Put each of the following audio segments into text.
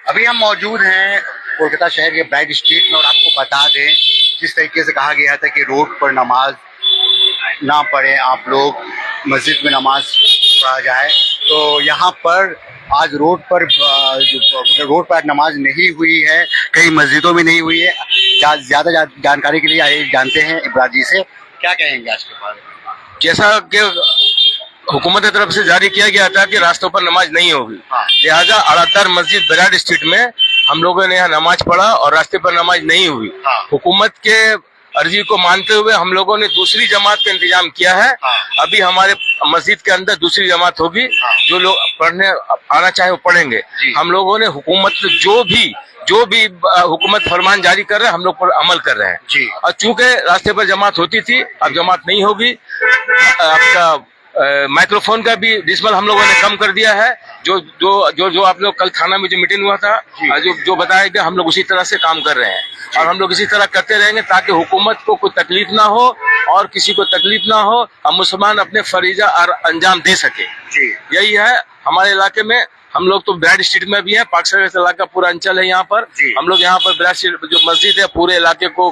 अभी हम मौजूद हैं कोलकाता शहर के ब्राइट स्ट्रीट में और आपको बता दें जिस तरीके से कहा गया था कि रोड पर नमाज ना पढ़ें आप लोग, मस्जिद में नमाज पढ़ा जाए, तो यहाँ पर आज रोड पर रोड पर नमाज नहीं हुई है, कई मस्जिदों में नहीं हुई है। ज़्यादा जानकारी के लिए आइए जानते हैं इब्रार जी से, क्या कहेंगे आज के बारे में। जैसा कि हुकूमत की तरफ से जारी किया गया था कि रास्तों पर नमाज नहीं होगी, लिहाजा अड़ातर मस्जिद ब्राइट स्ट्रीट में हम लोगों ने यहाँ नमाज पढ़ा और रास्ते पर नमाज नहीं हुई। हुकूमत के अर्जी को मानते हुए हम लोगों ने दूसरी जमात का इंतजाम किया है। अभी हमारे मस्जिद के अंदर दूसरी जमात होगी, जो लोग पढ़ने आना चाहे वो पढ़ेंगे। हम लोगों ने हुकूमत जो भी हुकूमत फरमान जारी कर रहे हैं हम लोग पर अमल कर रहे हैं। और चूंकि रास्ते पर जमात होती थी, अब जमात नहीं होगी। आपका माइक्रोफोन का भी डिसमल हम लोगों ने कम कर दिया है। जो आप लोग कल थाना में जो मीटिंग हुआ था, जो बताया गया, हम लोग उसी तरह से काम कर रहे हैं और हम लोग इसी तरह करते रहेंगे ताकि हुकूमत को कोई तकलीफ ना हो और किसी को तकलीफ ना हो, हम मुसलमान अपने फरीजा और अंजाम दे सके। यही है हमारे इलाके में। हम लोग तो ब्राइट स्ट्रीट में भी है, पाकसर इलाका पूरा अंचल है यहाँ पर। हम लोग यहाँ पर ब्राइट स्ट्रीट जो मस्जिद है पूरे इलाके को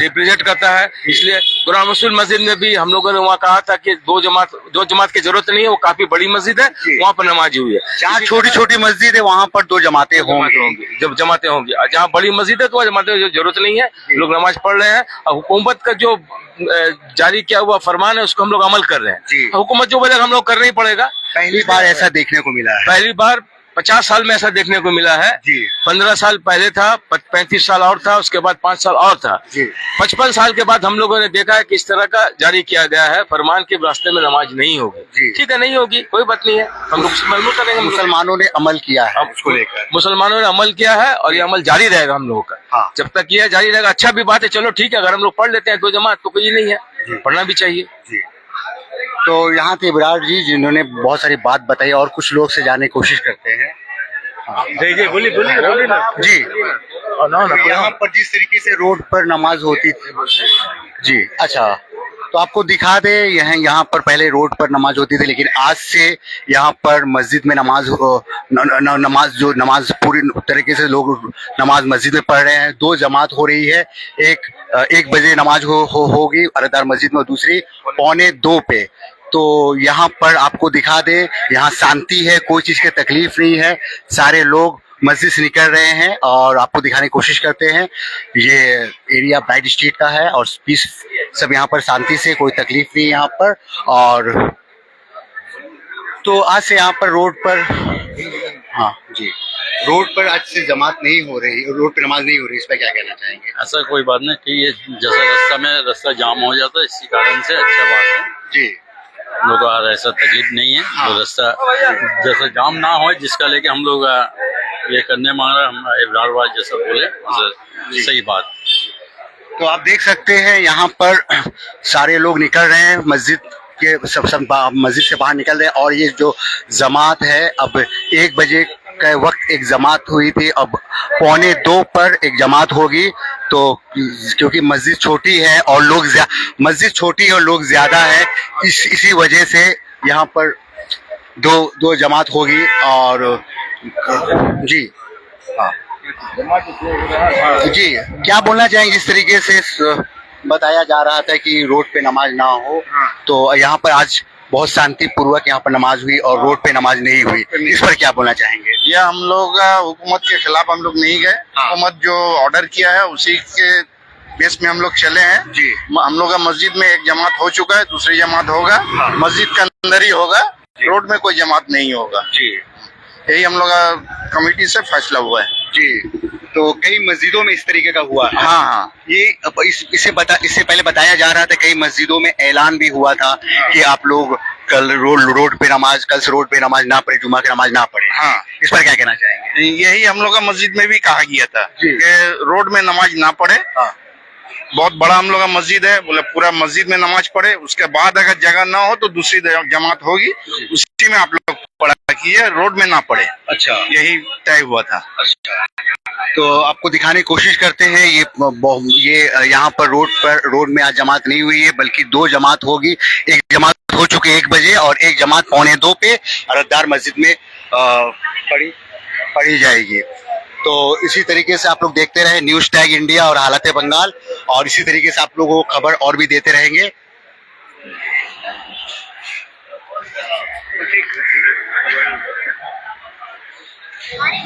रिप्रेजेंट करता है, इसलिए गुलाम रसूल मस्जिद में भी हम लोगों ने वहाँ कहा था कि दो जमात की जरूरत नहीं है, वो काफी बड़ी मस्जिद है, वहाँ पर नमाज हुई है। जहाँ छोटी छोटी मस्जिद है वहाँ पर दो जमातें होंगी, जब जमातें होंगी। जहाँ बड़ी मस्जिद है तो वहाँ जमातें जरूरत नहीं है, लोग नमाज पढ़ रहे हैं और हुकूमत का जो जारी किया हुआ फरमान है उसको हम लोग अमल कर रहे हैं। हुकूमत जो बोलेगा हम लोग करना ही पड़ेगा। पहली बार ऐसा देखने को मिला है, पहली बार 50 साल में ऐसा देखने को मिला है। 15 साल पहले था, 35 साल और था, उसके बाद 5 साल और था। 55 साल के बाद हम लोगों ने देखा है कि इस तरह का जारी किया गया है फरमान के रास्ते में नमाज नहीं होगी। ठीक है, नहीं होगी, कोई बात नहीं है, हम लोग करेंगे। मुसलमानों ने अमल किया है उसको लेकर, मुसलमानों ने अमल किया है और ये अमल जारी रहेगा हम लोगों का। जब तक ये जारी रहेगा अच्छा भी बात है। चलो ठीक है, अगर हम लोग पढ़ लेते हैं दो जमात तो कोई नहीं है, पढ़ना भी चाहिए। तो यहाँ थे इब्रार जी जिन्होंने बहुत सारी बात बताई और कुछ लोग से जानने की कोशिश करते हैं। जी बोलिए जी, यहाँ पर जिस तरीके से रोड पर नमाज होती थी जी, अच्छा, तो आपको दिखा दे यहाँ पर पहले रोड पर नमाज होती थी, लेकिन आज से यहाँ पर मस्जिद में नमाज पूरी तरीके से लोग नमाज मस्जिद में पढ़ रहे हैं। दो जमात हो रही है, एक बजे नमाज होगी अरदार मस्जिद में, दूसरी 1:45 पे। तो यहाँ पर आपको दिखा दे यहाँ शांति है, कोई चीज की तकलीफ नहीं है, सारे लोग मस्जिद से निकल रहे हैं और आपको दिखाने की कोशिश करते हैं। ये एरिया ब्राइट स्ट्रीट का है और पीस सब यहाँ पर शांति से, कोई तकलीफ नहीं यहाँ पर। और तो आज से यहाँ पर रोड पर, हाँ जी, रोड पर आज से जमात नहीं हो रही, रोड पर नमाज नहीं हो रही, इस पर क्या कहना चाहेंगे। ऐसा कोई बात नहीं कि ये जैसा रास्ता जाम हो जाता है इसी कारण से अच्छा बात है जी, लोगों को ऐसा तकलीफ नहीं है। तो रास्ता जैसा जाम ना हो जिसका लेके हम लोग ये करने मांग रहे हैं, हम इब्रार भाई जैसा बोले सही बात। तो आप देख सकते हैं यहाँ पर सारे लोग निकल रहे हैं मस्जिद के, सब मस्जिद से बाहर निकल रहे हैं। और ये जो जमात है, अब 1 बजे का वक्त एक जमात हुई थी, अब 1:45 पर एक जमात होगी। तो क्योंकि मस्जिद छोटी है और मस्जिद छोटी है और लोग ज्यादा है, इसी वजह से यहाँ पर दो जमात होगी। और जी हाँ जी, क्या बोलना चाहेंगे। जिस तरीके से बताया जा रहा था कि रोड पे नमाज ना हो, तो यहाँ पर आज बहुत शांति पूर्वक यहाँ पर नमाज हुई और रोड पे नमाज नहीं हुई, इस पर क्या बोलना चाहेंगे। यह हम लोग हुकूमत के खिलाफ हम लोग नहीं गए। हुकूमत जो ऑर्डर किया है उसी के बेस में हम लोग चले हैं जी। हम लोग का मस्जिद में एक जमात हो चुका है, दूसरी जमात होगा मस्जिद के अंदर ही होगा, रोड में कोई जमात नहीं होगा जी। यही हम लोग का कमेटी से फैसला हुआ है जी। तो कई मस्जिदों में इस तरीके का हुआ है। हाँ, ये इससे पहले बताया जा रहा था, कई मस्जिदों में ऐलान भी हुआ था कि आप लोग कल से रोड पे नमाज ना पढ़े, जुमा की नमाज ना पढ़े। हाँ, इस पर क्या कहना चाहेंगे। यही हम लोग का मस्जिद में भी कहा गया था कि रोड में नमाज ना पढ़े। बहुत बड़ा हम लोग का मस्जिद है, बोले पूरा मस्जिद में नमाज पढ़े, उसके बाद अगर जगह ना हो तो दूसरी जमात होगी, उसी में आप लोग पढ़ा कीजिए, रोड में ना पढ़े। अच्छा, यही तय हुआ था। अच्छा, तो आपको दिखाने की कोशिश करते हैं। ये यहाँ पर रोड में आज जमात नहीं हुई है, बल्कि 2 जमात होगी। एक जमात हो चुकी है 1 बजे और एक जमात 1:45 पे अरदार मस्जिद में पड़ी। पढ़ी जाएगी। तो इसी तरीके से आप लोग देखते रहे न्यूज टैग इंडिया और हालत बंगाल, और इसी तरीके से आप लोगों को खबर और भी देते रहेंगे।